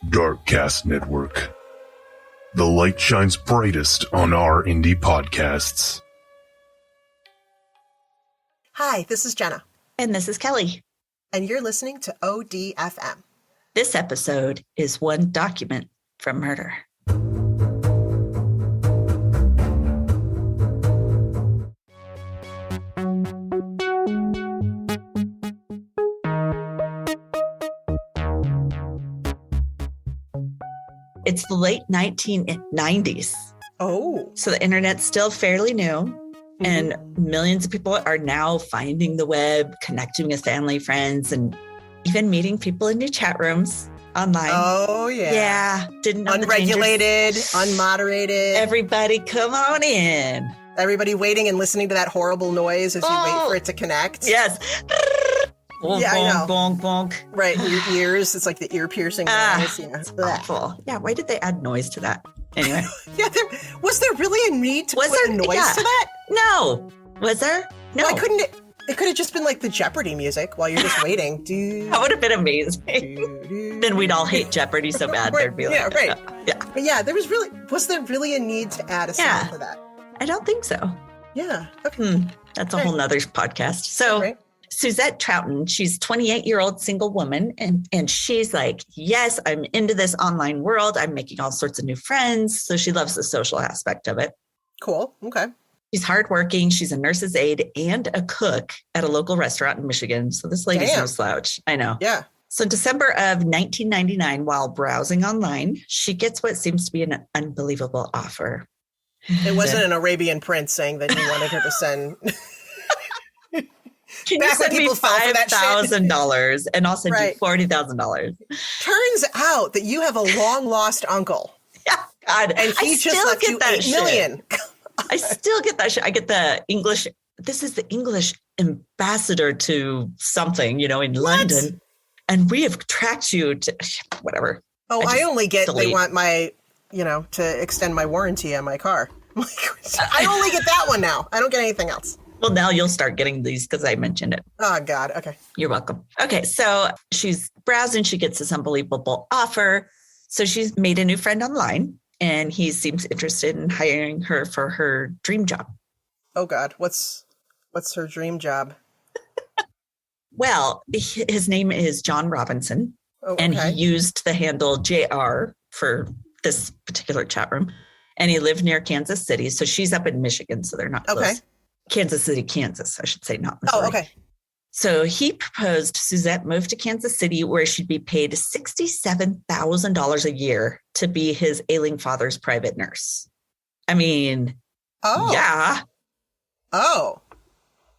Darkcast Network. The light shines brightest on our indie podcasts. Hi, this is Jenna. And this is Kelly. And you're listening to ODFM. This episode is One Document from Murder. It's the late 1990s. Oh. So the internet's still fairly new. And millions of people are now finding the web, connecting with family, friends, and even meeting people in new chat rooms online. Oh, yeah. Yeah. Didn't know unregulated, unmoderated. Everybody come on in. Everybody waiting and listening to that horrible noise as you wait for it to connect. Yes. Bonk, yeah, bonk, I know. bonk, bonk. Right, in your ears. It's like the ear-piercing noise. Yeah. It's awful. Yeah, why did they add noise to that? Anyway. Yeah, was there really a need to put a noise to that? No. Was there? No. Why couldn't it? It could have just been like the Jeopardy music while you're just waiting. That would have been amazing. Then we'd all hate Jeopardy so bad. Right, There'd be like, yeah, right. Yeah. But yeah, was there really a need to add a sound to that? I don't think so. Yeah. Okay. That's a whole nother podcast. So Suzette Troughton, she's 28-year-old single woman. And she's like, yes, I'm into this online world. I'm making all sorts of new friends. So she loves the social aspect of it. Cool. Okay. She's hardworking. She's a nurse's aide and a cook at a local restaurant in Michigan. So this lady's no slouch. I know. Yeah. So in December of 1999, while browsing online, she gets what seems to be an unbelievable offer. It wasn't an Arabian prince saying that he wanted her to send... Can you send me $5,000 and I'll send you $40,000? Turns out that you have a long-lost uncle. Yeah, God. And he just left you $8 million. I still get that shit. I get the English. This is the English ambassador to something, in London. And we have tracked you to whatever. Oh, I only get, they want my, to extend my warranty on my car. I only get that one now. I don't get anything else. Well, now you'll start getting these because I mentioned it. Oh, God. Okay. You're welcome. Okay. So she's browsing. She gets this unbelievable offer. So she's made a new friend online and he seems interested in hiring her for her dream job. Oh, God. What's her dream job? Well, his name is John Robinson. Oh, okay. And he used the handle JR for this particular chat room. And he lived near Kansas City. So she's up in Michigan. So they're not close. Okay. Kansas City, Kansas, I should say, not Missouri. Oh, okay. So he proposed Suzette move to Kansas City where she'd be paid $67,000 a year to be his ailing father's private nurse. I mean, yeah. Oh.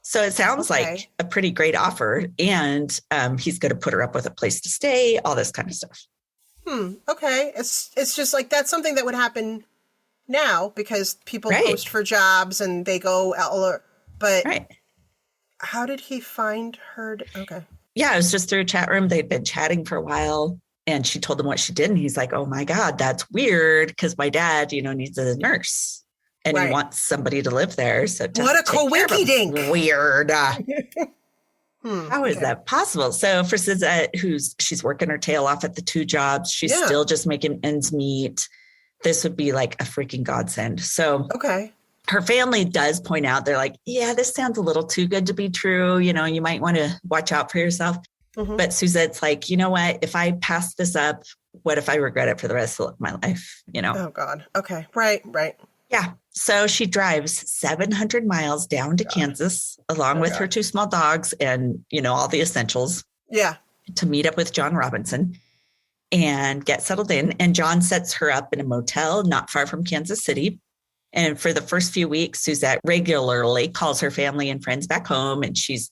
So it sounds like a pretty great offer. And he's going to put her up with a place to stay, all this kind of stuff. Okay. It's just like that's something that would happen now because people post for jobs and they go out, but how did he find her? Okay. Yeah, it was just through a chat room. They'd been chatting for a while and she told him what she did. And he's like, oh my God, that's weird. Cause my dad, needs a nurse and he wants somebody to live there. So what a coinky-dink. Weird. How is that possible? So for Suzette, she's working her tail off at the two jobs. She's still just making ends meet. This would be like a freaking godsend. So her family does point out, they're like, yeah, this sounds a little too good to be true. You might want to watch out for yourself. But Suzette's like, you know what? If I pass this up, what if I regret it for the rest of my life? Oh, God. Okay. Right. Yeah. So she drives 700 miles down to Kansas along with her two small dogs and, all the essentials. Yeah. To meet up with John Robinson and get settled in. And John sets her up in a motel not far from Kansas City. And for the first few weeks, Suzette regularly calls her family and friends back home. And she's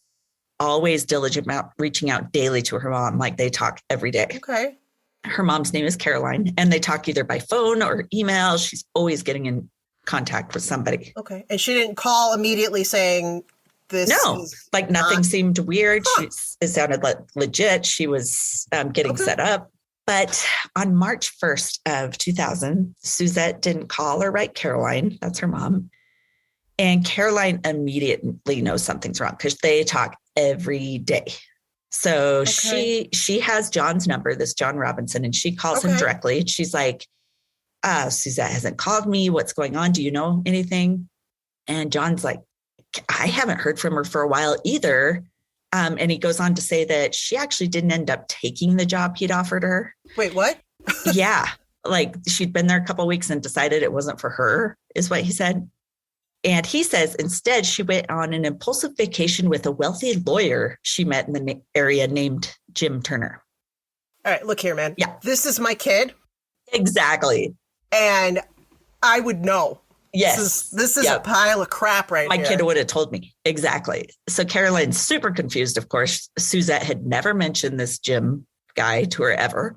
always diligent about reaching out daily to her mom. Like they talk every day. Okay. Her mom's name is Caroline. And they talk either by phone or email. She's always getting in contact with somebody. Okay. And she didn't call immediately saying this. No, like nothing seemed weird. It sounded like legit. She was getting set up. But on March 1st of 2000, Suzette didn't call or write Caroline. That's her mom. And Caroline immediately knows something's wrong because they talk every day. So she has John's number, this John Robinson, and she calls him directly. She's like, Suzette hasn't called me. What's going on? Do you know anything? And John's like, I haven't heard from her for a while either. And he goes on to say that she actually didn't end up taking the job he'd offered her. Wait, what? Yeah. Like she'd been there a couple of weeks and decided it wasn't for her, is what he said. And he says instead she went on an impulsive vacation with a wealthy lawyer she met in the area named Jim Turner. All right, look here, man. Yeah. This is my kid. Exactly. And I would know. Yes. This is a pile of crap right here. My kid would have told me. Exactly. So Caroline's super confused, of course. Suzette had never mentioned this Jim guy to her ever.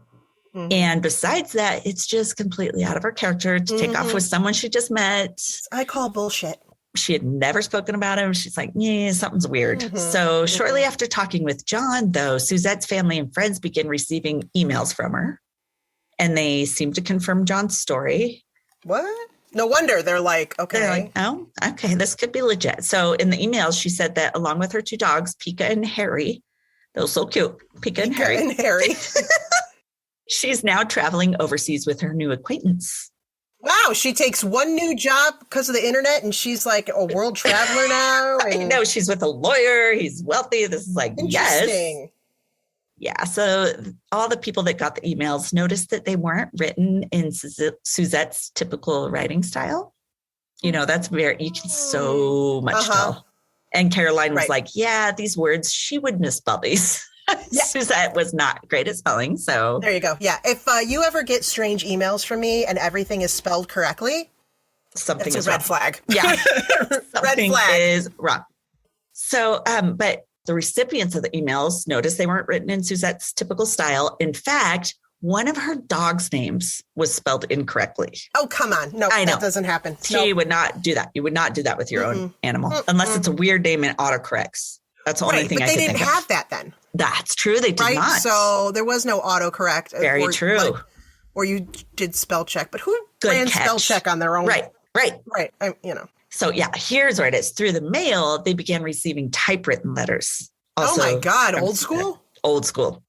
Mm-hmm. And besides that, it's just completely out of her character to take off with someone she just met. I call bullshit. She had never spoken about him. She's like, yeah, something's weird. Mm-hmm. So shortly after talking with John, though, Suzette's family and friends begin receiving emails from her. And they seem to confirm John's story. What? No wonder they're like, okay. They're like, oh, okay, this could be legit. So in the emails, she said that along with her two dogs, Pika and Harry, they're so cute, Pika and Harry. She's now traveling overseas with her new acquaintance. Wow, she takes one new job because of the internet and she's like a world traveler now. I know, she's with a lawyer. He's wealthy. This is like, interesting. Yes. Yeah, so all the people that got the emails noticed that they weren't written in Suzette's typical writing style. You know, that's where you can so much tell. And Caroline was like, yeah, these words, she would misspell these. Yeah. Suzette was not great at spelling, so. There you go. Yeah, if you ever get strange emails from me and everything is spelled correctly, something is a red flag. Yeah, red flag is wrong. So, but the recipients of the emails noticed they weren't written in Suzette's typical style. In fact, one of her dog's names was spelled incorrectly. Oh, come on. No, that doesn't happen. She would not do that. You would not do that with your own animal unless it's a weird name and autocorrects. That's the only thing I can think of. But they didn't have that then. That's true. They did not. So there was no autocorrect. Very true. Or you did spell check. But who ran spell check on their own? Right. So yeah, here's where it is. Through the mail, they began receiving typewritten letters. Also, oh my God, old school? Old school.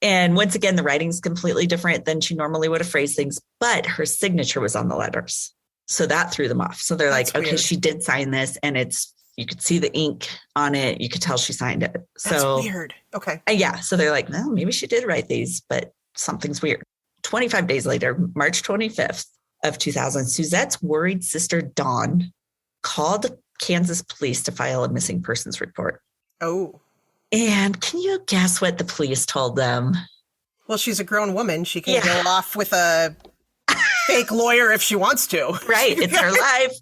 And once again, the writing's completely different than she normally would have phrased things, but her signature was on the letters. So that threw them off. So they're like, okay, she did sign this, and you could see the ink on it. You could tell she signed it. So that's weird. Okay. Yeah. So they're like, well, maybe she did write these, but something's weird. 25 days later, March 25th of 2000, Suzette's worried sister, Dawn, called Kansas police to file a missing persons report. Oh. And can you guess what the police told them? Well, she's a grown woman. She can go off with a fake lawyer if she wants to. Right. It's her life.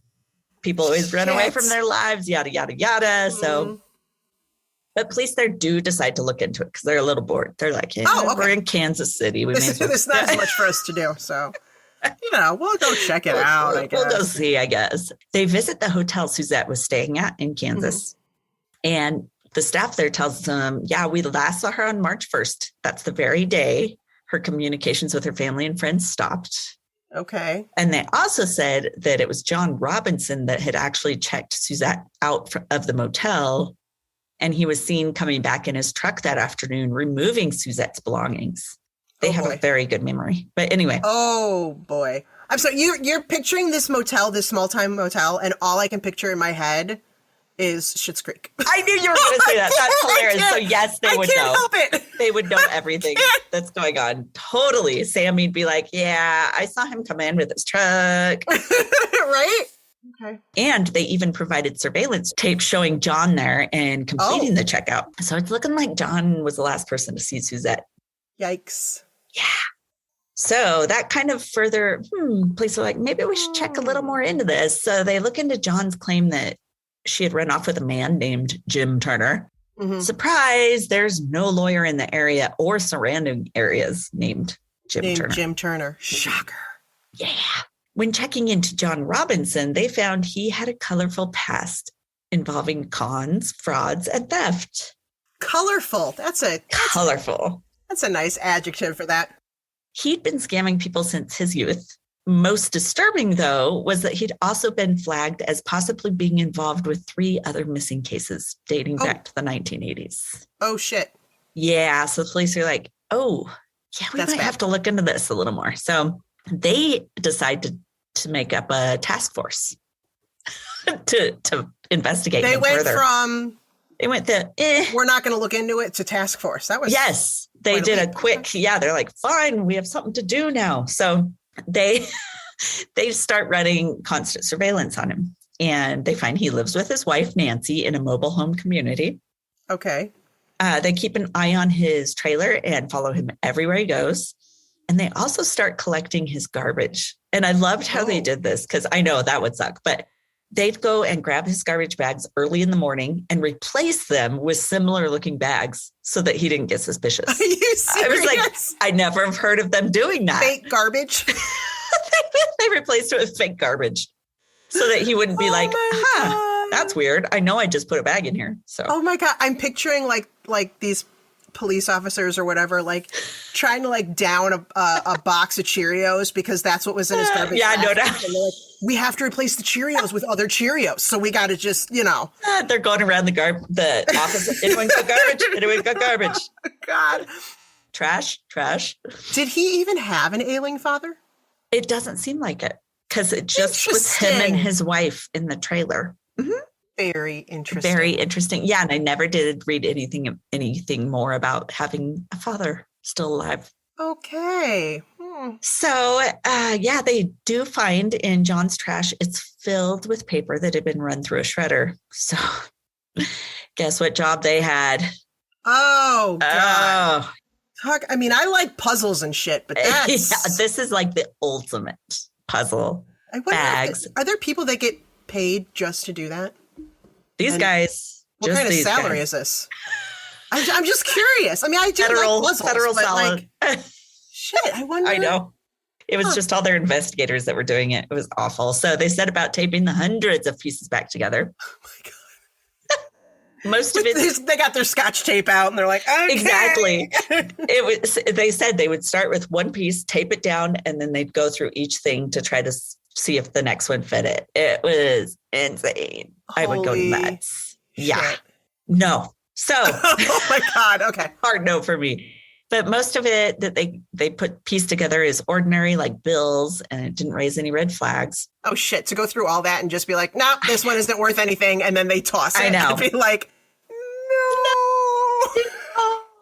People always run away from their lives, yada, yada, yada. So, but police there do decide to look into it because they're a little bored. They're like, we're in Kansas City. There's not as much for us to do. So, we'll go check it out, I guess. We'll go see, I guess. They visit the hotel Suzette was staying at in Kansas. And the staff there tells them, we last saw her on March 1st. That's the very day her communications with her family and friends stopped. Okay. And they also said that it was John Robinson that had actually checked Suzette out of the motel. And he was seen coming back in his truck that afternoon, removing Suzette's belongings. They have a very good memory. But anyway. Oh, boy. I'm sorry. You're picturing this motel, this small-time motel, and all I can picture in my head is Schitt's Creek. I knew you were going to say that. That's hilarious. So yes, they would know. I can't help it. They would know everything that's going on. Totally. Sammy'd be like, yeah, I saw him come in with his truck. Right? Okay. And they even provided surveillance tape showing John there and completing the checkout. So it's looking like John was the last person to see Suzette. Yikes. Yeah. So that kind of further, police are like, maybe we should check a little more into this. So they look into John's claim that she had run off with a man named Jim Turner. Surprise, there's no lawyer in the area or surrounding areas named Jim Turner. Shocker. Yeah. When checking into John Robinson, they found he had a colorful past involving cons, frauds, and theft. Colorful. That's colorful. That's a nice adjective for that. He'd been scamming people since his youth. Most disturbing, though, was that he'd also been flagged as possibly being involved with 3 other missing cases dating back to the 1980s. Oh, shit. Yeah. So the police are like, oh, yeah, we might have to look into this a little more. So they decide to make up a task force to investigate They went further. They went we're not going to look into it to task force. That was they did a quick, they're like, fine, we have something to do now. So they start running constant surveillance on him, and they find he lives with his wife, Nancy, in a mobile home community. Okay. They keep an eye on his trailer and follow him everywhere he goes. And they also start collecting his garbage. And I loved how they did this, because I know that would suck, but they'd go and grab his garbage bags early in the morning and replace them with similar looking bags so that he didn't get suspicious. Are you serious? I was like, I never have heard of them doing that. Fake garbage. They replaced it with fake garbage so that he wouldn't be like, that's weird. I know I just put a bag in here. So, oh my God. I'm picturing like these police officers or whatever, like trying to like down a box of Cheerios because that's what was in his garbage. Yeah, no doubt. And they're like, we have to replace the Cheerios with other Cheerios. So we got to just, they're going around the office. Anyone got garbage? Anyone got garbage? Oh, God. Trash. Did he even have an ailing father? It doesn't seem like it, because it just was him and his wife in the trailer. Mm-hmm. Very interesting. Very interesting. Yeah. And I never did read anything more about having a father still alive. Okay. So, they do find in John's trash, it's filled with paper that had been run through a shredder. So guess what job they had? Oh, God. I mean, I like puzzles and shit, but that's... this is like the ultimate puzzle. Bags. Are there people that get paid just to do that? These guys. What kind of salary is this? I'm just curious. I mean, I do like puzzles. Federal salary. Shit, I wonder. I know. It was just all their investigators that were doing it. It was awful. So they set about taping the hundreds of pieces back together. Oh my God. Most of it. They got their Scotch tape out and they're like, okay. Exactly. They said they would start with one piece, tape it down, and then they'd go through each thing to try to see if the next one fit it. It was insane. I would go nuts. Shit. Yeah. No. So. Oh my God. Okay. Hard no for me. But most of it that they piece together is ordinary, like bills, and it didn't raise any red flags. Oh shit. To go through all that and just be like, no, this one isn't worth anything. And then they toss it. I know. And be like, no.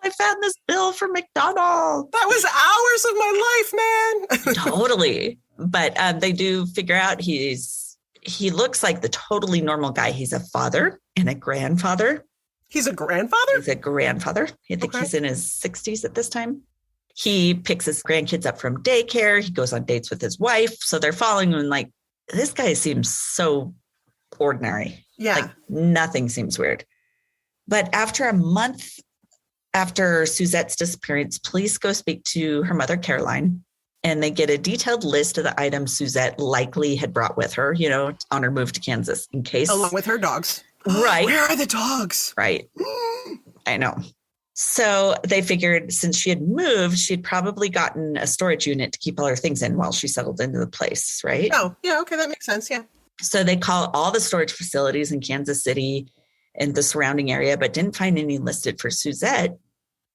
I found this bill from McDonald's. That was hours of my life, man. Totally. But they do figure out he looks like the totally normal guy. He's a father and a grandfather. He's a grandfather? He's a grandfather. I think he's in his 60s at this time. He picks his grandkids up from daycare. He goes on dates with his wife. So they're following him like, this guy seems so ordinary. Yeah. Like nothing seems weird. But after a month after Suzette's disappearance, police go speak to her mother, Caroline, and they get a detailed list of the items Suzette likely had brought with her, on her move to Kansas in case. Along with her dogs. Right. Where are the dogs? Right. I know. So they figured since she had moved, she'd probably gotten a storage unit to keep all her things in while she settled into the place, right? Oh, yeah. Okay. That makes sense. Yeah. So they call all the storage facilities in Kansas City and the surrounding area, but didn't find any listed for Suzette.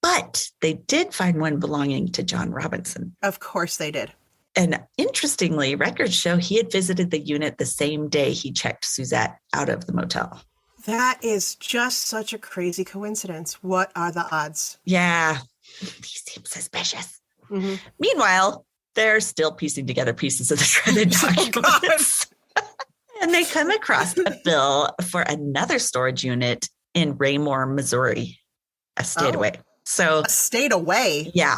But they did find one belonging to John Robinson. Of course they did. And interestingly, records show he had visited the unit the same day he checked Suzette out of the motel. That is just such a crazy coincidence. What are the odds? Yeah. These seem suspicious. Mm-hmm. Meanwhile, they're still piecing together pieces of the shredded documents. And they come across a bill for another storage unit in Raymore, Missouri, a state away. So a state away? Yeah.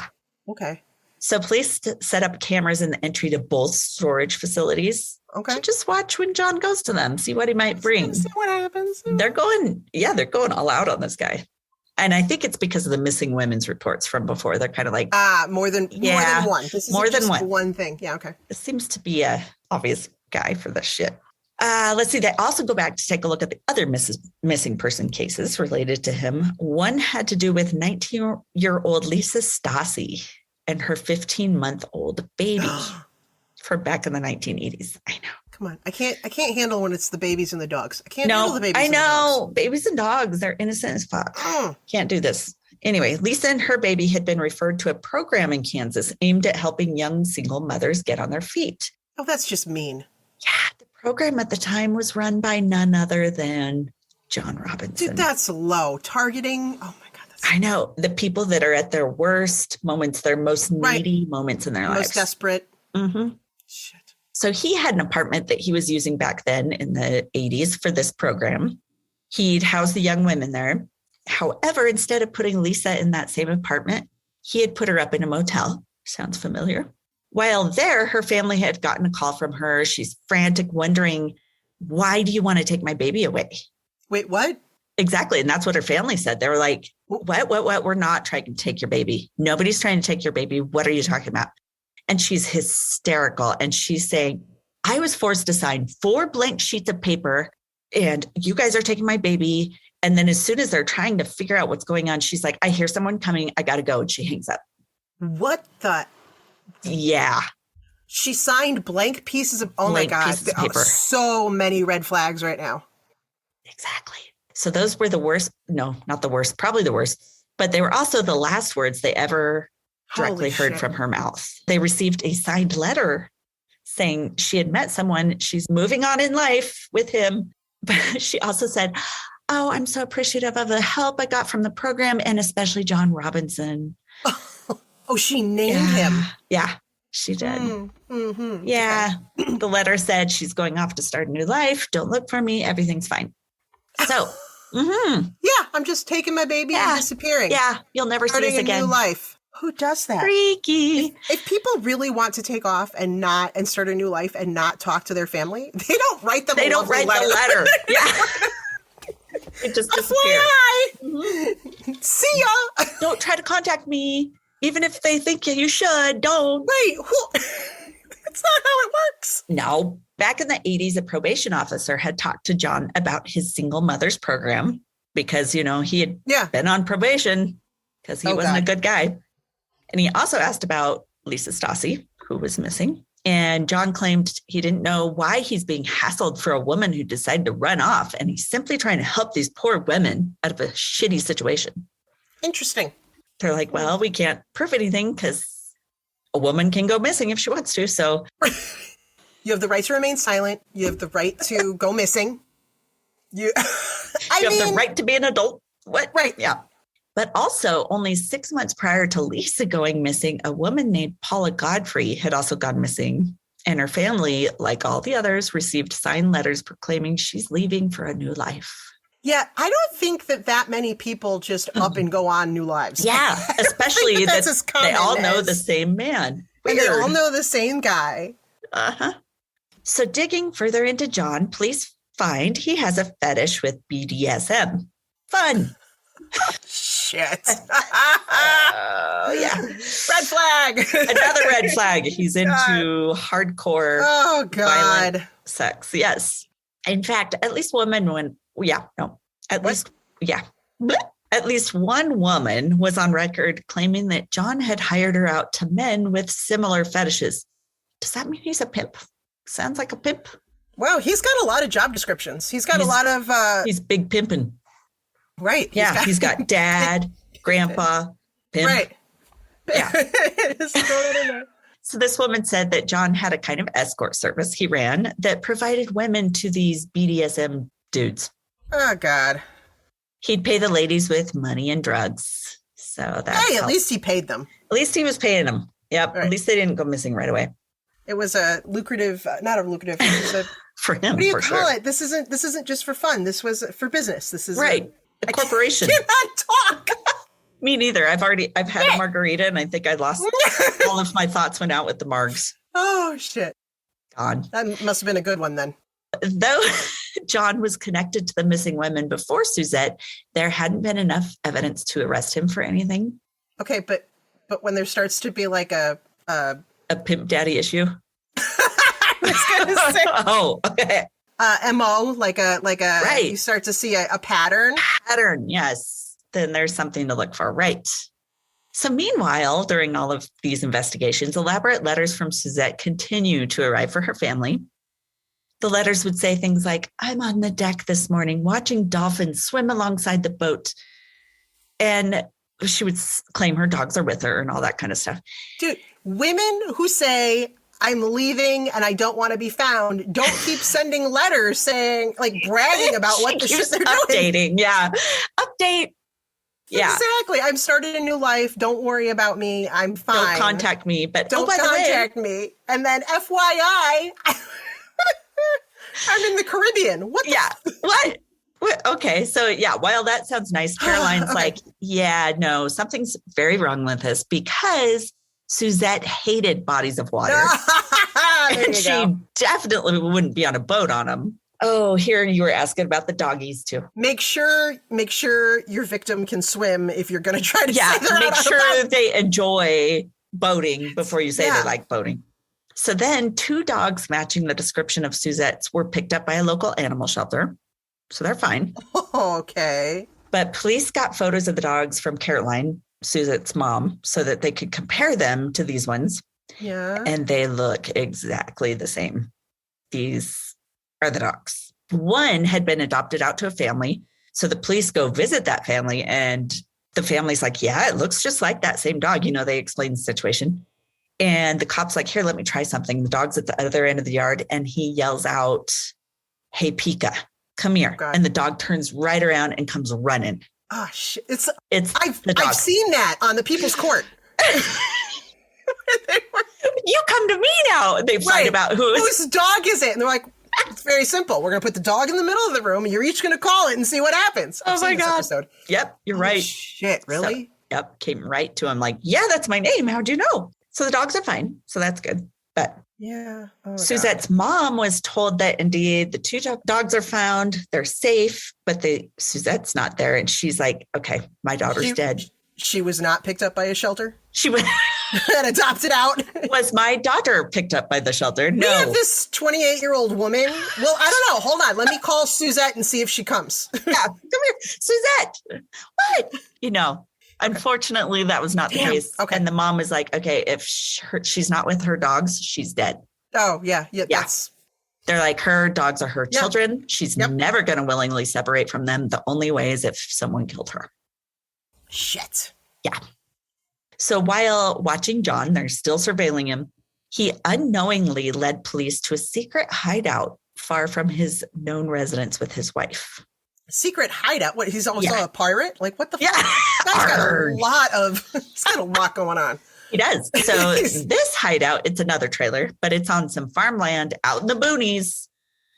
Okay. So police set up cameras in the entry to both storage facilities. Okay. To just watch when John goes to them, see what he might bring. See what happens. They're going all out on this guy. And I think it's because of the missing women's reports from before. They're kind of like, more than one. This is more than one thing. Yeah. Okay. It seems to be a obvious guy for this shit. Let's see. They also go back to take a look at the other missing person cases related to him. One had to do with 19-year-old Lisa Stassi and her 15-month-old baby from back in the 1980s. I know. Come on. I can't handle when it's the babies and the dogs. I can't handle the babies I and the dogs. Babies and dogs. They're innocent as fuck. Can't do this. Anyway, Lisa and her baby had been referred to a program in Kansas aimed at helping young single mothers get on their feet. Oh, that's just mean. Yeah, the program at the time was run by none other than John Robinson. Dude, that's low. Targeting. Oh my God. I know. The people that are at their worst moments, their most needy moments in their lives. Most desperate. Mm-hmm. Shit. So he had an apartment that he was using back then in the 80s for this program. He'd house the young women there. However, instead of putting Lisa in that same apartment, he had put her up in a motel. Sounds familiar. While there, her family had gotten a call from her. She's frantic, wondering, why do you want to take my baby away? Wait, what? Exactly. And that's what her family said. They were like, what? We're not trying to take your baby. Nobody's trying to take your baby. What are you talking about? And she's hysterical. And she's saying, I was forced to sign 4 blank sheets of paper and you guys are taking my baby. And then as soon as they're trying to figure out what's going on, she's like, I hear someone coming. I got to go. And she hangs up. What the? Yeah. She signed blank pieces of, oh my God. There are so many red flags right now. Exactly. So those were the worst. No, not the worst, probably the worst, but they were also the last words they ever directly heard from her mouth. They received a signed letter saying she had met someone. She's moving on in life with him. But she also said, oh, I'm so appreciative of the help I got from the program and especially John Robinson. Oh, she named him. Yeah, she did. Mm-hmm. Yeah. Okay. The letter said she's going off to start a new life. Don't look for me. Everything's fine. So, yeah, I'm just taking my baby and disappearing. Yeah, you'll never see us again. A new life. Who does that? Freaky. If people really want to take off and start a new life and not talk to their family, they don't write them. They don't write the letter. Yeah. It just disappears. Mm-hmm. See ya. Don't try to contact me, even if they think you should. Don't. Wait, that's not how it works. No. Back in the 80s, a probation officer had talked to John about his single mothers program because, he had been on probation because he wasn't a good guy. And he also asked about Lisa Stassi, who was missing. And John claimed he didn't know why he's being hassled for a woman who decided to run off. And he's simply trying to help these poor women out of a shitty situation. Interesting. They're like, well, we can't prove anything because a woman can go missing if she wants to. So you have the right to remain silent. You have the right to go missing. You have the right to be an adult. What? Right. Yeah. But also, only 6 months prior to Lisa going missing, a woman named Paula Godfrey had also gone missing. And her family, like all the others, received signed letters proclaiming she's leaving for a new life. Yeah, I don't think that many people just up and go on new lives. Yeah, especially that they all know the same man. Weird. And they all know the same guy. Uh-huh. So digging further into John, police find he has a fetish with BDSM. Fun. Shit. Yeah. Red flag. Another red flag. He's into hardcore violent sex. Yes. In fact, at least one woman was on record claiming that John had hired her out to men with similar fetishes. Does that mean he's a pimp? Sounds like a pimp. Wow, he's got a lot of job descriptions. He's got a lot of... He's big pimping. Right. Yeah, he's got dad, grandpa, pimp. Right. Yeah. So this woman said that John had a kind of escort service he ran that provided women to these BDSM dudes. Oh, God. He'd pay the ladies with money and drugs. So that's at least he paid them. At least he was paying them. Yep. Right. At least they didn't go missing right away. It was a lucrative, not a lucrative. It was a, for him. What do you call it? This isn't just for fun. This was for business. This is right. A corporation. I cannot talk. Me neither. I've had a margarita and I think I lost all of my thoughts went out with the margs. Oh, shit. Gone. That must have been a good one then. Though John was connected to the missing women before Suzette, there hadn't been enough evidence to arrest him for anything. Okay, but when there starts to be like a pimp daddy issue. I was gonna say. Oh, okay. MO, like a right. You start to see a pattern. Pattern, yes. Then there's something to look for, right? So meanwhile, during all of these investigations, elaborate letters from Suzette continue to arrive for her family. The letters would say things like, I'm on the deck this morning watching dolphins swim alongside the boat. And she would claim her dogs are with her and all that kind of stuff. Dude, women who say, I'm leaving and I don't want to be found, don't keep sending letters saying, like, bragging about what the shit they're updating. doing. Yeah. Update. Yeah. Exactly. I've started a new life. Don't worry about me. I'm fine. Don't contact me. But don't contact me. And then FYI, I'm in the Caribbean. What? Yeah. What? Okay. So yeah, while that sounds nice, Caroline's like, yeah, no, something's very wrong with this because Suzette hated bodies of water. And she definitely wouldn't be on a boat on them. Oh, here you were asking about the doggies too. Make sure your victim can swim if you're going to try to make sure they enjoy boating before you say they like boating. So then 2 dogs matching the description of Suzette's were picked up by a local animal shelter. So they're fine. Oh, okay. But police got photos of the dogs from Caroline, Suzette's mom, so that they could compare them to these ones. Yeah. And they look exactly the same. These are the dogs. One had been adopted out to a family. So the police go visit that family and the family's like, yeah, it looks just like that same dog. You know, they explain the situation. And the cop's like, here, let me try something. The dog's at the other end of the yard and he yells out, hey, Pika, come here. Oh, and the dog turns right around and comes running. Oh, shit. I've seen that on the People's Court. You come to me now. They fight about whose dog is it? And they're like, it's very simple. We're going to put the dog in the middle of the room and you're each going to call it and see what happens. Oh my God. Episode. Yep. You're right. Shit. Really? So, yep. Came right to him like, yeah, that's my name. How'd you know? So the dogs are fine. So that's good. But yeah, Suzette's mom was told that indeed the 2 dogs are found. They're safe, but Suzette's not there. And she's like, okay, my daughter's dead. She was not picked up by a shelter? She was and adopted out? Was my daughter picked up by the shelter? No. We have this 28-year-old woman. Well, I don't know. Hold on. Let me call Suzette and see if she comes. Yeah, come here. Suzette. What? Unfortunately, that was not the case. Okay. And the mom was like, okay, if she's not with her dogs, she's dead. Oh, yeah. They're like, her dogs are her children. She's never going to willingly separate from them. The only way is if someone killed her. Shit. Yeah. So while watching John, they're still surveilling him. He unknowingly led police to a secret hideout far from his known residence with his wife. Secret hideout? What? He's also a pirate? Like, what the fuck? He's got a lot going on. He does. So this hideout, it's another trailer, but it's on some farmland out in the boonies.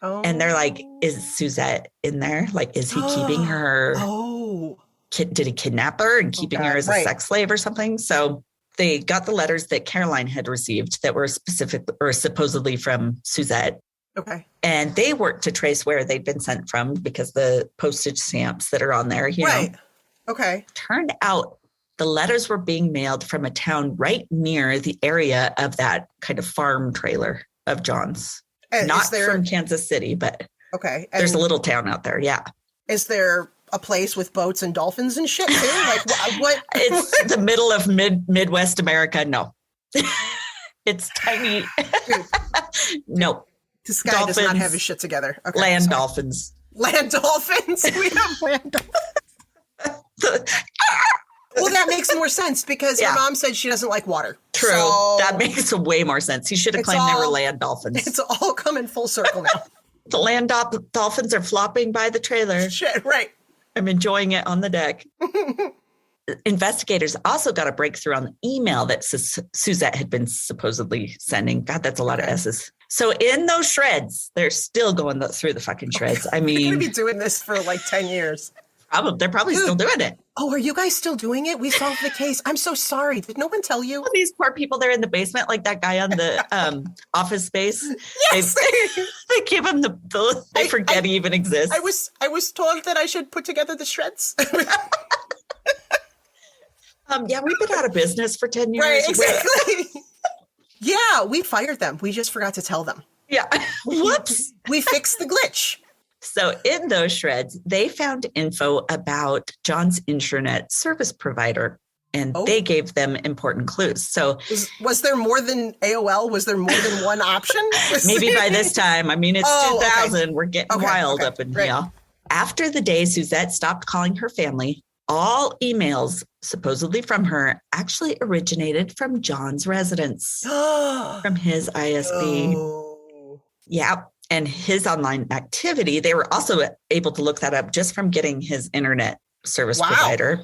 Oh. And they're like, is Suzette in there? Like, is he keeping her? Oh. Did he kidnap her and keeping her as a sex slave or something? So they got the letters that Caroline had received that were specific or supposedly from Suzette. Okay. And they worked to trace where they'd been sent from because the postage stamps that are on there, you know. Okay. Turned out the letters were being mailed from a town right near the area of that kind of farm trailer of John's. And not from Kansas City, but there's a little town out there. Yeah. Is there a place with boats and dolphins and shit too? Like what? It's the middle of Midwest America. No. It's tiny. No. This guy does not have his shit together. Okay, land dolphins. Land dolphins? We have land dolphins. Well, that makes more sense because her mom said she doesn't like water. True. So that makes way more sense. He should have claimed they were land dolphins. It's all coming full circle now. The land dolphins are flopping by the trailer. Shit, right. I'm enjoying it on the deck. Investigators also got a breakthrough on the email that Suzette had been supposedly sending. God, that's a lot of S's. So in those shreds, they're still going through the fucking shreds. I mean, they're going to be doing this for like 10 years. They're probably still doing it. Oh, are you guys still doing it? We solved the case. I'm so sorry. Did no one tell you? All these poor people there in the basement, like that guy on the Office Space. Yes. They give him they forget he even exists. I was told that I should put together the shreds. Yeah, we've been out of business for 10 years. Right, exactly. Yeah, we fired them. We just forgot to tell them. Yeah. Whoops. We fixed the glitch. So in those shreds, they found info about John's internet service provider, and they gave them important clues. So was there more than AOL? Was there more than one option? Maybe by this time. I mean, it's 2000. Okay. We're getting wild up in here. After the day Suzette stopped calling her family, all emails supposedly from her actually originated from John's residence, from his ISB. Oh. Yeah. And his online activity, they were also able to look that up just from getting his internet service provider.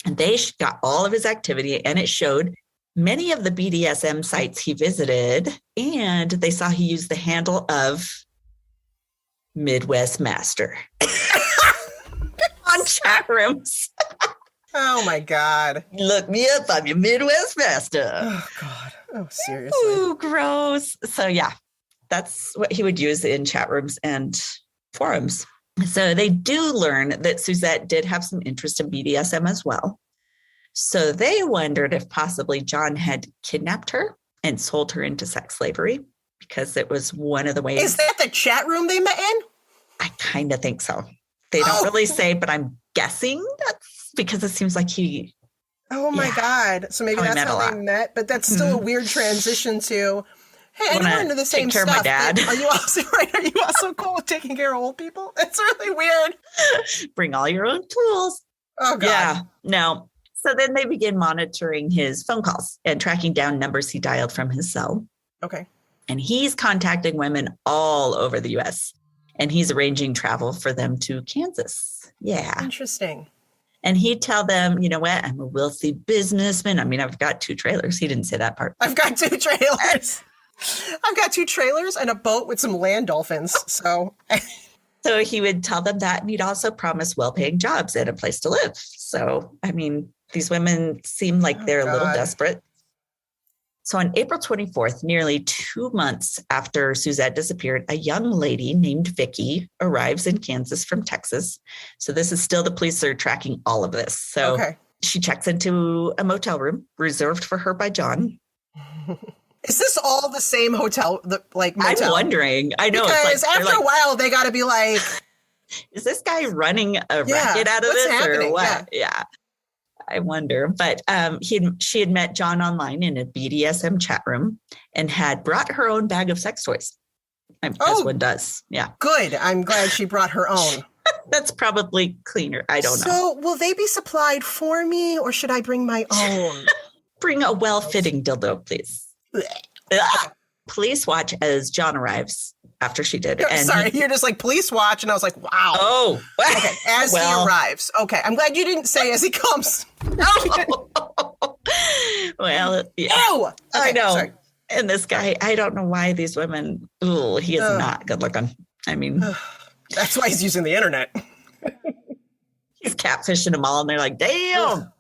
And they got all of his activity, and it showed many of the BDSM sites he visited. And they saw he used the handle of Midwest Master on chat rooms. Oh my God. Look me up, I'm your Midwest Master. Oh God. Oh, seriously. Ooh, gross. So yeah, that's what he would use in chat rooms and forums. So they do learn that Suzette did have some interest in BDSM as well. So they wondered if possibly John had kidnapped her and sold her into sex slavery, because it was one of the ways. Is that the chat room they met in? I kind of think so. They don't really say, but I'm guessing that's because it seems like he. Oh my God. So maybe that's how they met, but that's still a weird transition to, hey, I know we're into the same stuff. My dad. Are you also cool with taking care of old people? It's really weird. Bring all your own tools. Oh God. Yeah. No. So then they begin monitoring his phone calls and tracking down numbers he dialed from his cell. Okay. And he's contacting women all over the U.S. and he's arranging travel for them to Kansas. Yeah. Interesting. And he'd tell them, you know what? I'm a wealthy businessman. I mean, I've got 2 trailers. He didn't say that part. I've got 2 trailers. I've got 2 trailers and a boat with some land dolphins. So he would tell them that. And he'd also promise well-paying jobs and a place to live. So, I mean, these women seem like they're a little desperate. So on April 24th, nearly 2 months after Suzette disappeared, a young lady named Vicky arrives in Kansas from Texas. So this is still, the police are tracking all of this. So she checks into a motel room reserved for her by John. Is this all the same hotel? Motel? I'm wondering. I know. Because after a while, they got to be like, is this guy running a racket out of this or what? Yeah. I wonder. But she had met John online in a BDSM chat room and had brought her own bag of sex toys. As one does. Yeah. Good. I'm glad she brought her own. That's probably cleaner. I don't know. So will they be supplied for me, or should I bring my own? Bring a well-fitting dildo, please. Police watch as John arrives after she did. And you're just like, police watch. And I was like, wow. Oh. Okay, as he arrives. Okay, I'm glad you didn't say as he comes. Well, yeah. Ew! Okay, I know. Sorry. And this guy, I don't know why these women, he is not good looking. I mean. That's why he's using the internet. He's catfishing them all, and they're like, damn.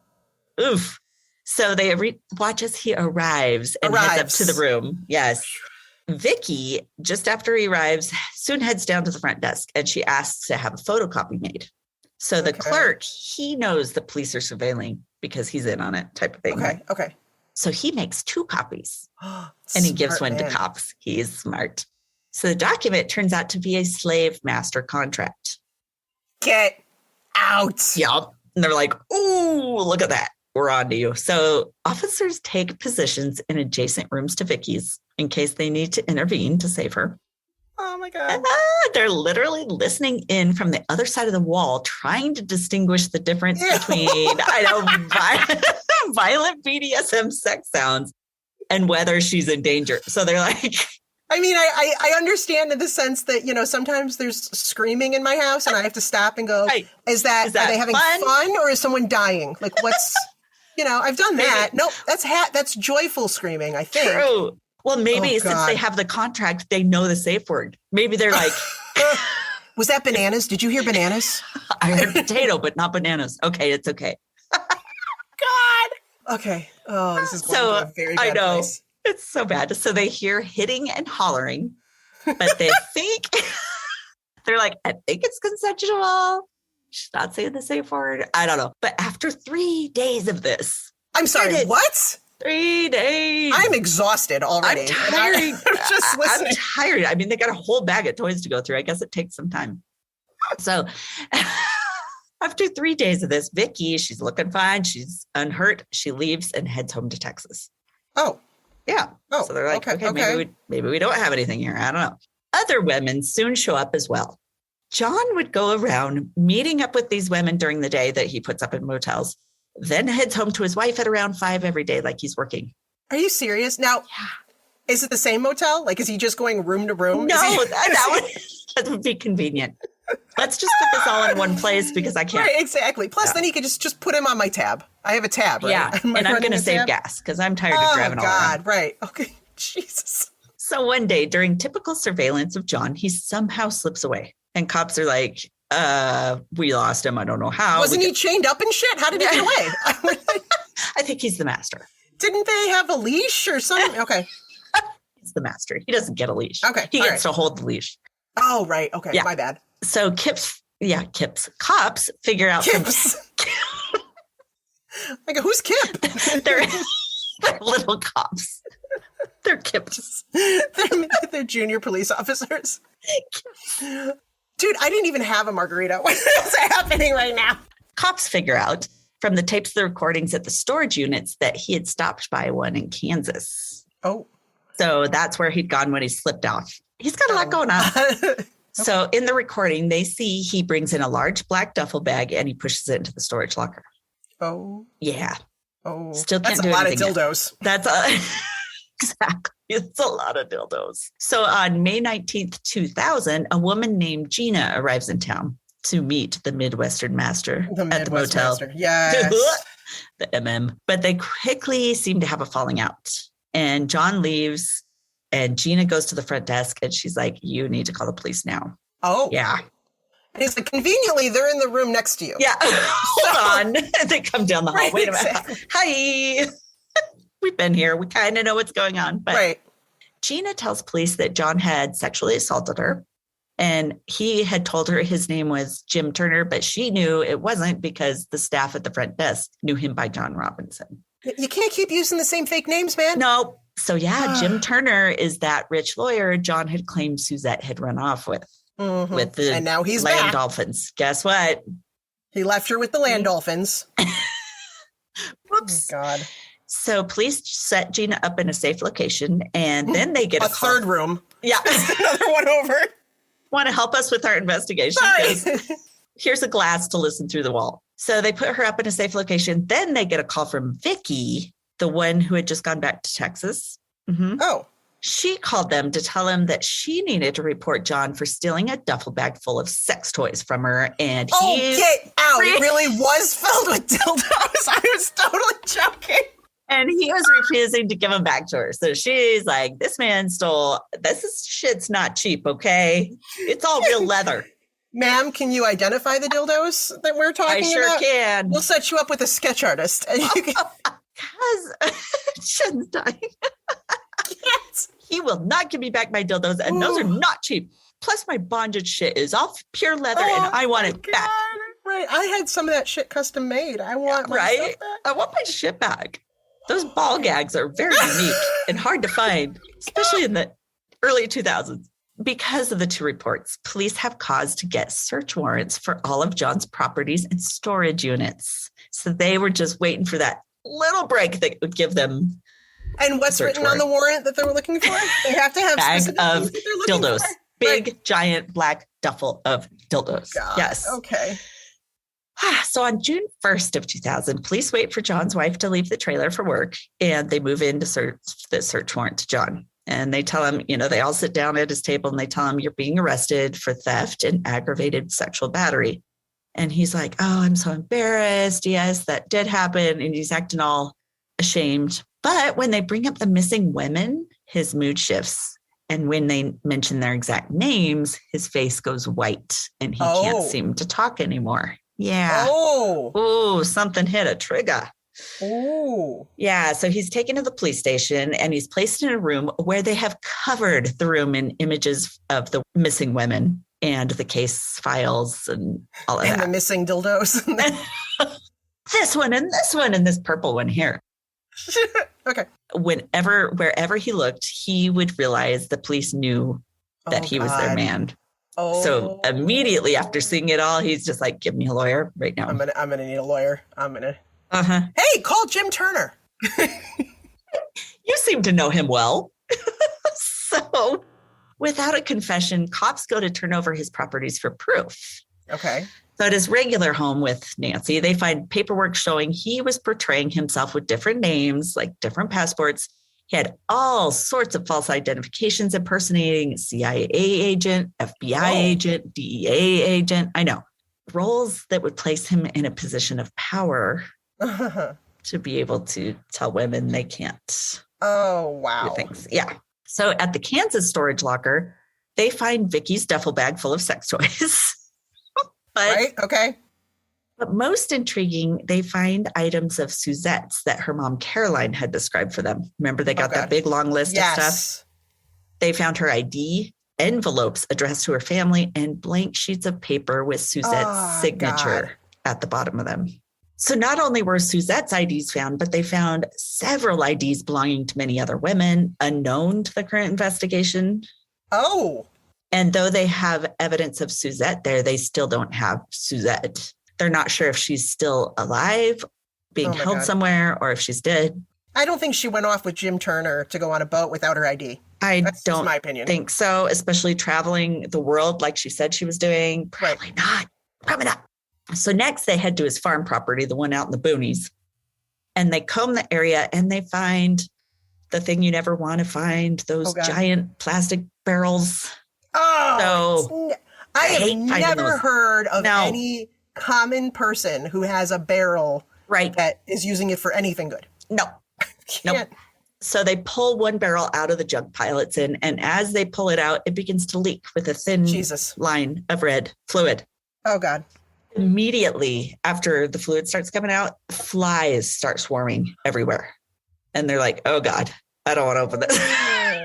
Oof. So they watch as he arrives and heads up to the room. Yes. Vicky, just after he arrives, soon heads down to the front desk, and she asks to have a photocopy made. So the clerk, he knows the police are surveilling because he's in on it, type of thing. Okay. So he makes 2 copies and he gives one to cops. He is smart. So the document turns out to be a slave master contract. Get out. Yep. And they're like, ooh, look at that. We're on to you. So officers take positions in adjacent rooms to Vicky's in case they need to intervene to save her. Oh my God. They're literally listening in from the other side of the wall, trying to distinguish the difference between, violent BDSM sex sounds and whether she's in danger. So they're like... I mean, I understand in the sense that, sometimes there's screaming in my house and I have to stop and go, are they having fun or is someone dying? Like, what's, I've done that. Nope, that's joyful screaming, I think. True. Well, maybe since they have the contract, they know the safe word. Maybe they're like... Was that bananas? Did you hear bananas? I heard potato, but not bananas. Okay, it's okay. God. Okay. Oh, this is going to a very bad place. It's so bad. So they hear hitting and hollering, but they think, they're like, I think it's consensual. She's not saying the safe word. I don't know. But after 3 days of this. I'm sorry, what? 3 days. I'm exhausted already. I'm tired. I'm tired. I mean, they got a whole bag of toys to go through. I guess it takes some time. So after 3 days of this, Vicky, she's looking fine. She's unhurt. She leaves and heads home to Texas. Oh. Yeah. Oh, so they're like, okay. Maybe we don't have anything here. I don't know. Other women soon show up as well. John would go around meeting up with these women during the day that he puts up in motels, then heads home to his wife at around 5 every day like he's working. Are you serious? Now, is it the same motel? Like, is he just going room to room? No, that would be convenient. Let's just put this all in one place because I can't. Right, exactly. Plus, then he could just put him on my tab. I have a tab, right? Yeah, and I'm going to save gas because I'm tired of driving all around. Oh, God, right. Okay, Jesus. So one day, during typical surveillance of John, he somehow slips away. And cops are like, we lost him. I don't know how. Wasn't he chained up and shit? How did he get away? I think he's the master. Didn't they have a leash or something? Okay. He's the master. He doesn't get a leash. Okay. He gets to hold the leash. Oh, right. Okay. Yeah. My bad. So cops figure out. Kips. I go, who's Kip? They're little cops. They're Kips. They're junior police officers. Dude, I didn't even have a margarita. What is happening right now? Cops figure out from the tapes of the recordings at the storage units that he had stopped by one in Kansas. Oh. So that's where he'd gone when he slipped off. He's got a lot going on. So in the recording, they see he brings in a large black duffel bag and he pushes it into the storage locker. Oh. Yeah. Oh. Still can't That's do a lot of anything dildos. Yet. Exactly. It's a lot of dildos. So on May 19th, 2000, a woman named Gina arrives in town to meet the Midwestern master at the motel. Master. Yes. The MM. But they quickly seem to have a falling out. And John leaves and Gina goes to the front desk and she's like, you need to call the police now. Oh. Yeah. And he's like, conveniently, they're in the room next to you. Yeah. Hold on. They come down the hall. Right, Wait a minute. Hi. We've been here. We kind of know what's going on. But right. Gina tells police that John had sexually assaulted her. And he had told her his name was Jim Turner, but she knew it wasn't because the staff at the front desk knew him by John Robinson. You can't keep using the same fake names, man. No. So yeah, Jim Turner is that rich lawyer John had claimed Suzette had run off with. Mm-hmm. With the and now he's land back. dolphins. Guess what? He left her with the land dolphins. Whoops. Oh, God. So police set Gina up in a safe location and then they get a call. Third room. Yeah. Another one over. Want to help us with our investigation? Here's a glass to listen through the wall. So they put her up in a safe location. Then they get a call from Vicky, the one who had just gone back to Texas. Mm-hmm. Oh. She called them to tell him that she needed to report John for stealing a duffel bag full of sex toys from her. And get out. It really was filled with dildos. I was totally joking. And he was refusing to give them back to her. So she's like, this man stole, shit's not cheap, okay? It's all real leather. Ma'am, can you identify the dildos that we're talking about? I sure can. We'll set you up with a sketch artist. And you can... Because Shen's dying. Yes. He will not give me back my dildos, and those are not cheap. Plus, my bondage shit is all pure leather, and I want it back. Right. I had some of that shit custom made. I want my stuff back. I want my shit back. Those ball gags are very unique and hard to find, especially in the early 2000s. Because of the two reports, police have cause to get search warrants for all of John's properties and storage units. So they were just waiting for that little break that would give them. And what's written on the warrant that they were looking for? They have to have bag of dildos. For. Big, giant black duffel of dildos. God. Yes. Okay. So on June 1st of 2000, police wait for John's wife to leave the trailer for work, and they move in to search the search warrant to John. And they tell him, they all sit down at his table and they tell him, you're being arrested for theft and aggravated sexual battery. And he's like, oh, I'm so embarrassed. Yes, that did happen. And he's acting all ashamed. But when they bring up the missing women, his mood shifts. And when they mention their exact names, his face goes white and he can't seem to talk anymore. Yeah. Oh, something hit a trigger. Oh. Yeah. So he's taken to the police station and he's placed in a room where they have covered the room in images of the missing women and the case files and all of that. And the missing dildos. This one and this one and this purple one here. Okay. Wherever he looked, he would realize the police knew that he was their man. Oh. So immediately after seeing it all, he's just like, give me a lawyer right now. I'm gonna need a lawyer. Hey, call Jim Turner. You seem to know him well. So without a confession, cops go to turn over his properties for proof. Okay. So at his regular home with Nancy, they find paperwork showing he was portraying himself with different names, like different passports. He had all sorts of false identifications impersonating CIA agent, FBI agent, DEA agent. I know. Roles that would place him in a position of power to be able to tell women they can't. Oh, wow. Do things. Yeah. So at the Kansas storage locker, they find Vicky's duffel bag full of sex toys. Right. Okay. But most intriguing, they find items of Suzette's that her mom, Caroline, had described for them. Remember, they got that big long list of stuff? They found her ID, envelopes addressed to her family, and blank sheets of paper with Suzette's signature at the bottom of them. So not only were Suzette's IDs found, but they found several IDs belonging to many other women, unknown to the current investigation. Oh. And though they have evidence of Suzette there, they still don't have Suzette. They're not sure if she's still alive, being held somewhere, or if she's dead. I don't think she went off with Jim Turner to go on a boat without her ID. That's don't my opinion. think so, especially traveling the world like she said she was doing. Probably not. Probably not. So next they head to his farm property, the one out in the boonies. And they comb the area and they find the thing you never want to find, those giant plastic barrels. Oh, so I have never heard of any common person who has a barrel that is using it for anything good. No. Nope. So they pull one barrel out of the junk pile it's in, and as they pull it out, it begins to leak with a thin line of red fluid. Oh, God. Immediately after the fluid starts coming out, flies start swarming everywhere. And they're like, oh, God, I don't want to open this.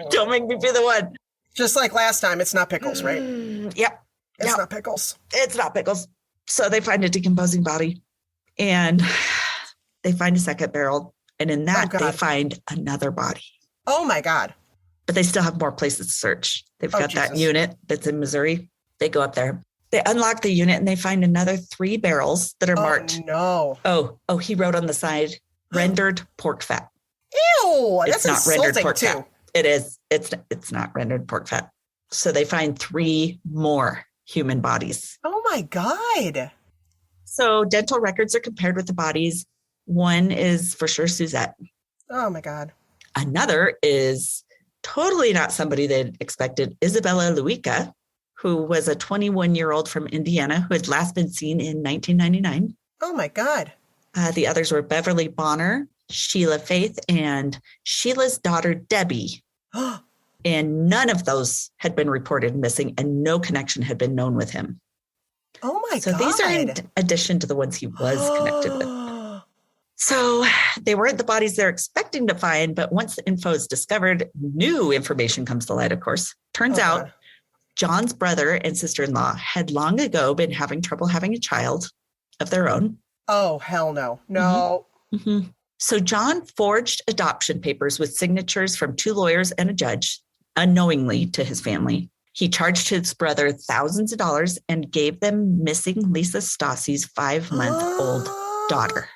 Don't make me be the one. Just like last time, it's not pickles, right? Yep. It's not pickles. It's not pickles. So they find a decomposing body and they find a second barrel. And in that, they find another body. Oh, my God. But they still have more places to search. They've got that unit that's in Missouri. They go up there. They unlock the unit and they find another 3 barrels that are marked. No. Oh, he wrote on the side, rendered pork fat. Ew. It's that's not rendered pork too. fat. It is. It's not rendered pork fat. So they find 3 more human bodies. Oh, my God. So dental records are compared with the bodies. One is for sure Suzette. Oh, my God. Another is totally not somebody they'd expected, Isabella Luica, who was a 21-year-old from Indiana who had last been seen in 1999. Oh, my God. The others were Beverly Bonner, Sheila Faith, and Sheila's daughter, Debbie. And none of those had been reported missing and no connection had been known with him. Oh, my God. So these are in addition to the ones he was connected with. So they weren't the bodies they're expecting to find, but once the info is discovered, new information comes to light, of course. Turns out John's brother and sister-in-law had long ago been having trouble having a child of their own. Oh, hell no. No. Mm-hmm. So John forged adoption papers with signatures from 2 lawyers and a judge, unknowingly to his family. He charged his brother thousands of dollars and gave them missing Lisa Stassi's 5-month-old daughter.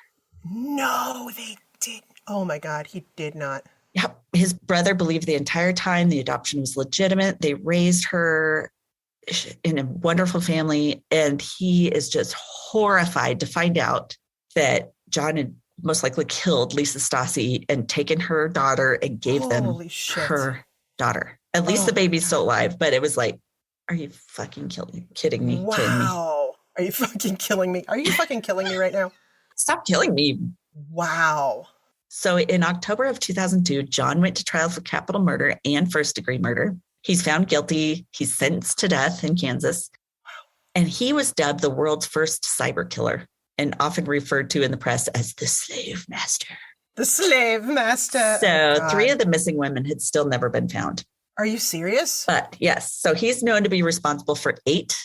No, they didn't. Oh, my God. He did not. Yep. His brother believed the entire time the adoption was legitimate. They raised her in a wonderful family. And he is just horrified to find out that John had most likely killed Lisa Stassi and taken her daughter and gave them her daughter. At least the baby's still alive. But it was like, are you fucking kidding me? Wow. Kidding me? Are you fucking killing me? Are you fucking killing me right now? Stop killing me. Wow. So in October of 2002, John went to trial for capital murder and first-degree murder. He's found guilty. He's sentenced to death in Kansas. And he was dubbed the world's first cyber killer and often referred to in the press as the slave master. The slave master. So 3 of the missing women had still never been found. Are you serious? But yes, so he's known to be responsible for 8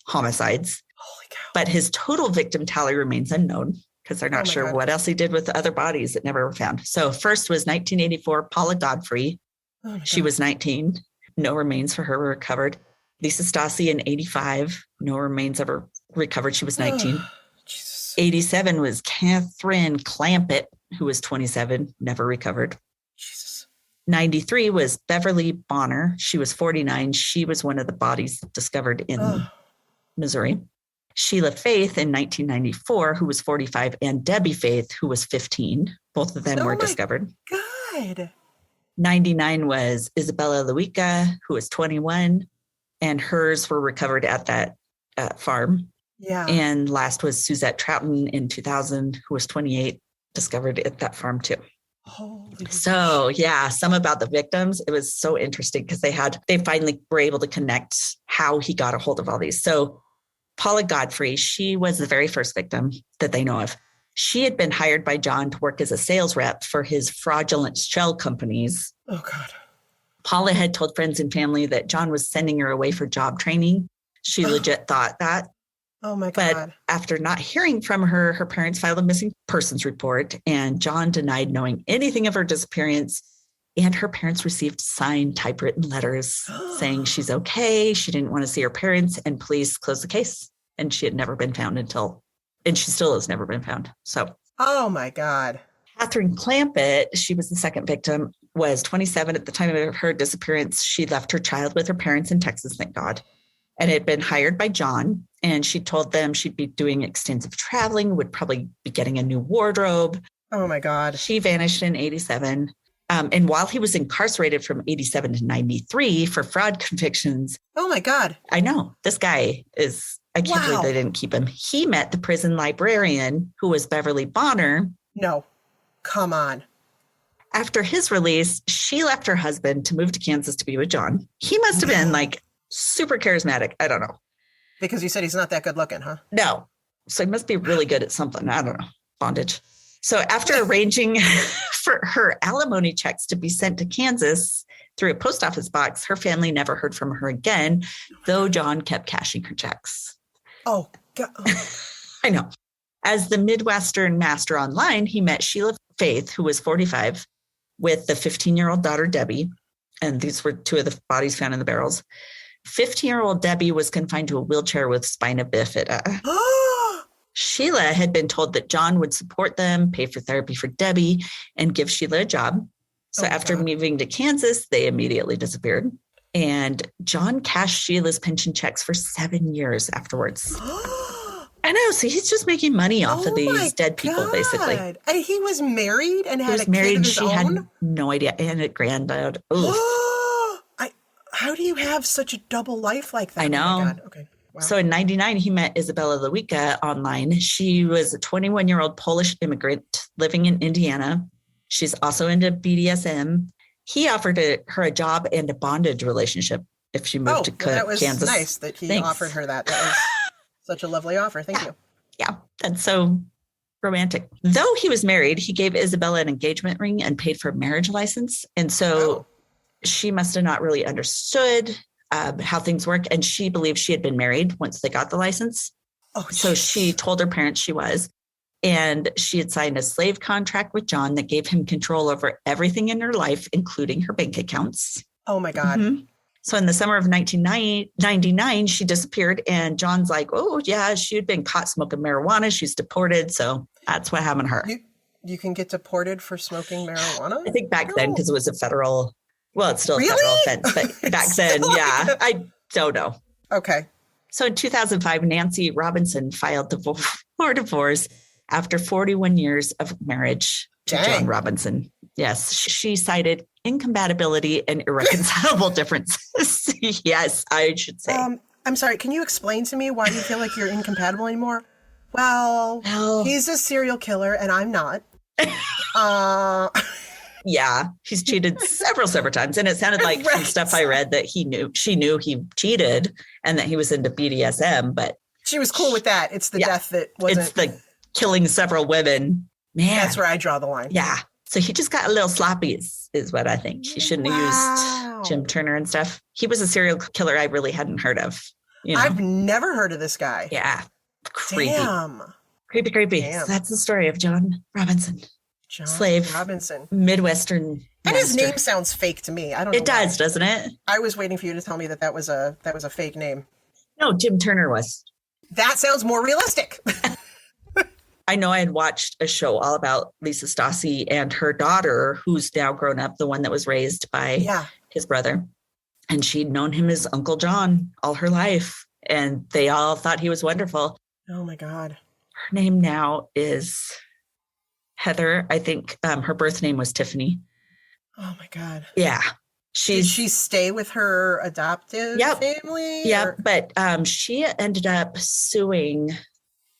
homicides. Holy cow. But his total victim tally remains unknown because they're not sure what else he did with the other bodies that never were found. So first was 1984, Paula Godfrey. She was 19. No remains for her were recovered. Lisa Stassi in 85. No remains ever recovered. She was 19. 87 was Catherine Clampett, who was 27. Never recovered. Jesus. 93 was Beverly Bonner. She was 49. She was one of the bodies discovered in Missouri. Sheila Faith in 1994, who was 45, and Debbie Faith, who was 15. Both of them were discovered. God. 99 was Isabella Luica, who was 21, and hers were recovered at that farm. Yeah. And last was Suzette Troughton in 2000, who was 28, discovered at that farm too. Holy so yeah, some about the victims. It was so interesting because they finally were able to connect how he got a hold of all these. So Paula Godfrey, she was the very first victim that they know of. She had been hired by John to work as a sales rep for his fraudulent shell companies. Oh, God. Paula had told friends and family that John was sending her away for job training. She legit thought that. Oh, my God. But after not hearing from her, her parents filed a missing persons report, and John denied knowing anything of her disappearance. And her parents received signed typewritten letters saying she's okay. She didn't want to see her parents, and police closed the case. And she had never been found and she still has never been found. So, oh my God. Catherine Clampett, she was the second victim, was 27 at the time of her disappearance. She left her child with her parents in Texas, thank God, and had been hired by John. And she told them she'd be doing extensive traveling, would probably be getting a new wardrobe. Oh my God. She vanished in 87. And while he was incarcerated from 87 to 93 for fraud convictions. Oh my God. I know. This guy I can't believe they didn't keep him. He met the prison librarian, who was Beverly Bonner. No, come on. After his release, she left her husband to move to Kansas to be with John. He must have been like super charismatic. I don't know. Because you said he's not that good looking, huh? No. So he must be really good at something. I don't know. Bondage. So after arranging for her alimony checks to be sent to Kansas through a post office box, her family never heard from her again, though John kept cashing her checks. Oh, God. I know. As the Midwestern master online, he met Sheila Faith, who was 45, with the 15-year-old daughter, Debbie. And these were two of the bodies found in the barrels. 15-year-old Debbie was confined to a wheelchair with spina bifida. Sheila had been told that John would support them, pay for therapy for Debbie, and give Sheila a job. So after moving to Kansas, they immediately disappeared. And John cashed Sheila's pension checks for 7 years afterwards. I know. So he's just making money off of these dead people, basically. And he was married and had a married, kid of his she own? had no idea. And a granddad. How do you have such a double life like that? I know. Oh my God. Okay. Wow. So in 99, he met Isabella Luica online. She was a 21-year-old Polish immigrant living in Indiana. She's also into BDSM. He offered her a job and a bondage relationship if she moved to Kansas. That was nice that he offered her that. That was such a lovely offer. Thank you. Yeah, that's so romantic. Though he was married, he gave Isabella an engagement ring and paid for a marriage license. And so she must have not really understood how things work. And she believed she had been married once they got the license. So she told her parents she was. And she had signed a slave contract with John that gave him control over everything in her life, including her bank accounts. Oh, my God. Mm-hmm. So in the summer of 1999, she disappeared. And John's like, oh, yeah, she had been caught smoking marijuana. She's deported. So that's what happened to her. You can get deported for smoking marijuana? I think back then, because it was a federal, it's still a federal offense. But back then, I don't know. Okay. So in 2005, Nancy Robinson filed for divorce after 41 years of marriage to John Robinson. Yes, she cited incompatibility and irreconcilable differences. Yes, I should say. I'm sorry, can you explain to me why you feel like you're incompatible anymore? Well, he's a serial killer and I'm not. Yeah, he's cheated several times. And it sounded like from stuff I read that she knew he cheated and that he was into BDSM, but she was cool with that. It's the death that wasn't. It's the killing several women. Man. That's where I draw the line. Yeah. So he just got a little sloppy is what I think. He shouldn't have used Jim Turner and stuff. He was a serial killer I really hadn't heard of. You know? I've never heard of this guy. Yeah. Creepy. Damn. Creepy. Damn. So that's the story of John Robinson. Slave Robinson. Midwestern. And his name sounds fake to me. I don't know. It does, doesn't it? I was waiting for you to tell me that was a fake name. No, Jim Turner was. That sounds more realistic. I know I had watched a show all about Lisa Stassi and her daughter, who's now grown up, the one that was raised by his brother. And she'd known him as Uncle John all her life. And they all thought he was wonderful. Oh, my God. Her name now is Heather. I think her birth name was Tiffany. Oh, my God. Yeah. Did she stay with her adoptive family? Yeah, but she ended up suing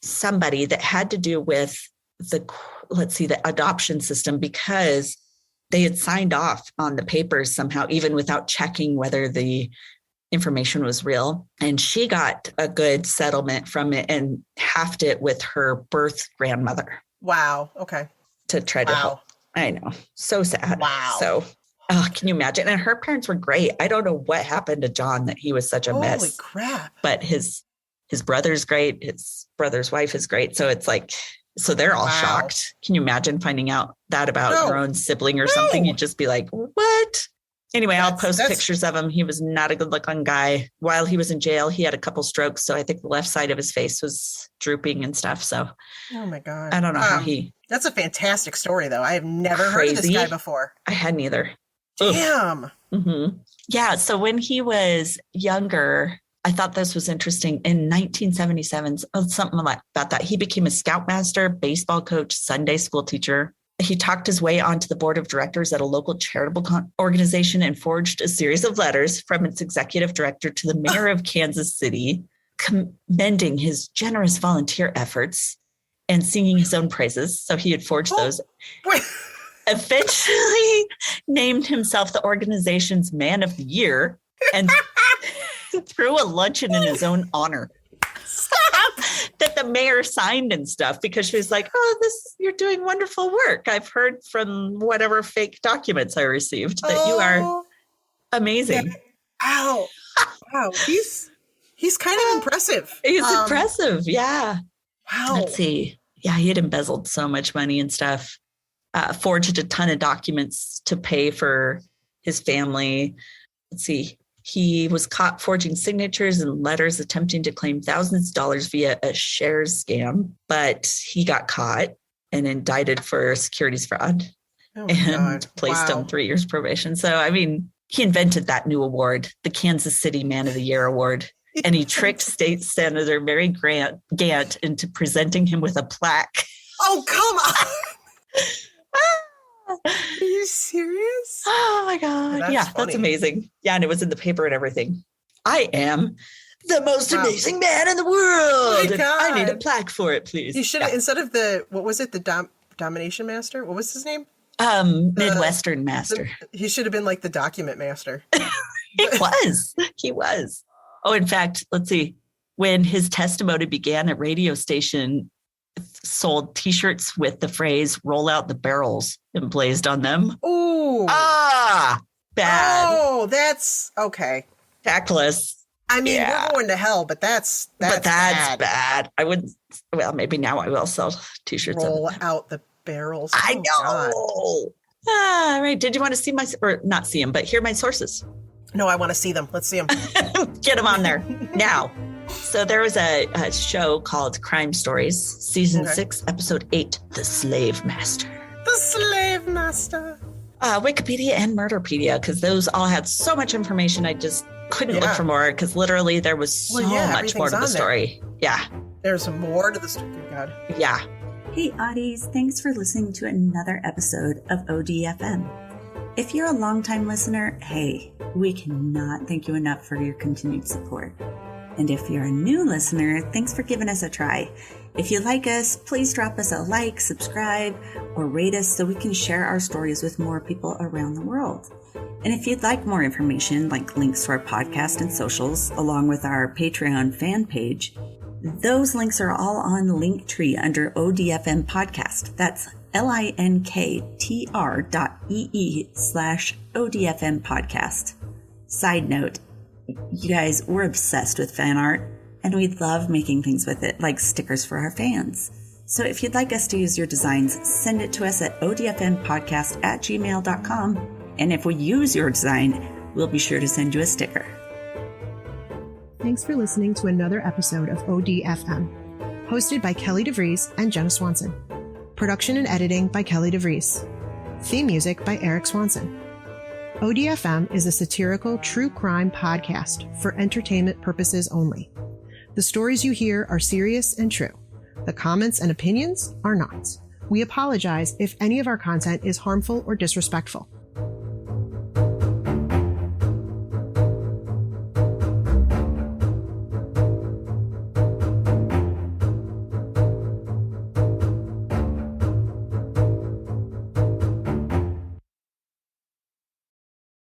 somebody that had to do with the adoption system, because they had signed off on the papers somehow, even without checking whether the information was real. And she got a good settlement from it and halved it with her birth grandmother. Wow. Okay. To try to help. I know. So sad. Wow. So, can you imagine? And her parents were great. I don't know what happened to John that he was such a mess. Holy crap. But his brother's great. His brother's wife is great. So it's like, so they're all shocked. Can you imagine finding out that about your own sibling or something? You'd just be like, what? Anyway, I'll post pictures of him. He was not a good looking guy. While he was in jail, he had a couple strokes. So I think the left side of his face was drooping and stuff. So, oh my God. I don't know how that's a fantastic story, though. I have never heard of this guy before. I hadn't either. Damn. Mm-hmm. Yeah. So when he was younger, I thought this was interesting. In 1977, something about that, he became a scoutmaster, baseball coach, Sunday school teacher. He talked his way onto the board of directors at a local charitable organization and forged a series of letters from its executive director to the mayor of Kansas City, commending his generous volunteer efforts and singing his own praises. So he had forged those. Eventually named himself the organization's Man of the Year and threw a luncheon in his own honor. That the mayor signed and stuff, because she was like, you're doing wonderful work. I've heard from whatever fake documents I received that you are amazing. Yeah. Ow. Wow. He's kind of impressive. He's impressive. Yeah. Wow. Let's see. Yeah. He had embezzled so much money and stuff, forged a ton of documents to pay for his family. Let's see. He was caught forging signatures and letters, attempting to claim thousands of dollars via a shares scam, but he got caught and indicted for securities fraud and placed on 3 years probation. So, I mean, he invented that new award, the Kansas City Man of the Year award, and he tricked State Senator Mary Gant into presenting him with a plaque. Oh, come on. Are you serious? Oh my God. That's amazing. Yeah. And it was in the paper and everything. I am the most amazing man in the world. Oh my God. I need a plaque for it, please. You should have, instead of what was it? The Domination Master? What was his name? Midwestern Master. He should have been like the Document Master. He was. Oh, in fact, let's see. When his testimony began, a radio station sold T-shirts with the phrase "roll out the barrels" emblazoned on them. Ooh. Bad. Oh, that's okay. Tactless. I mean, we're going to hell, but that's bad. I wouldn't. Well, maybe now I will sell T-shirts. Roll out the barrels. I know. All right. Did you want to see not see them, but hear my sources? No, I want to see them. Let's see them. Get them on there now. So there was a show called Crime Stories, season 6, episode 8, The Slave Master. The Slave Master. Wikipedia and Murderpedia, because those all had so much information. I just couldn't look for more, because literally there was so much more to the story. Yeah. There's more to the story. God. Yeah. Hey, Oddies. Thanks for listening to another episode of ODFM. If you're a longtime listener, hey, we cannot thank you enough for your continued support. And if you're a new listener, thanks for giving us a try. If you like us, please drop us a like, subscribe, or rate us so we can share our stories with more people around the world. And if you'd like more information, like links to our podcast and socials, along with our Patreon fan page, those links are all on Linktree under ODFM Podcast. That's linktr.ee/ODFM Podcast. Side note, you guys, we're obsessed with fan art, and we love making things with it, like stickers for our fans. So if you'd like us to use your designs, send it to us at odfmpodcast@gmail.com. And if we use your design, we'll be sure to send you a sticker. Thanks for listening to another episode of ODFM, Hosted by Kelly DeVries and Jenna Swanson. Production and editing by Kelly DeVries. Theme music by Eric Swanson. ODFM is a satirical true crime podcast for entertainment purposes only. The stories you hear are serious and true. The comments and opinions are not. We apologize if any of our content is harmful or disrespectful.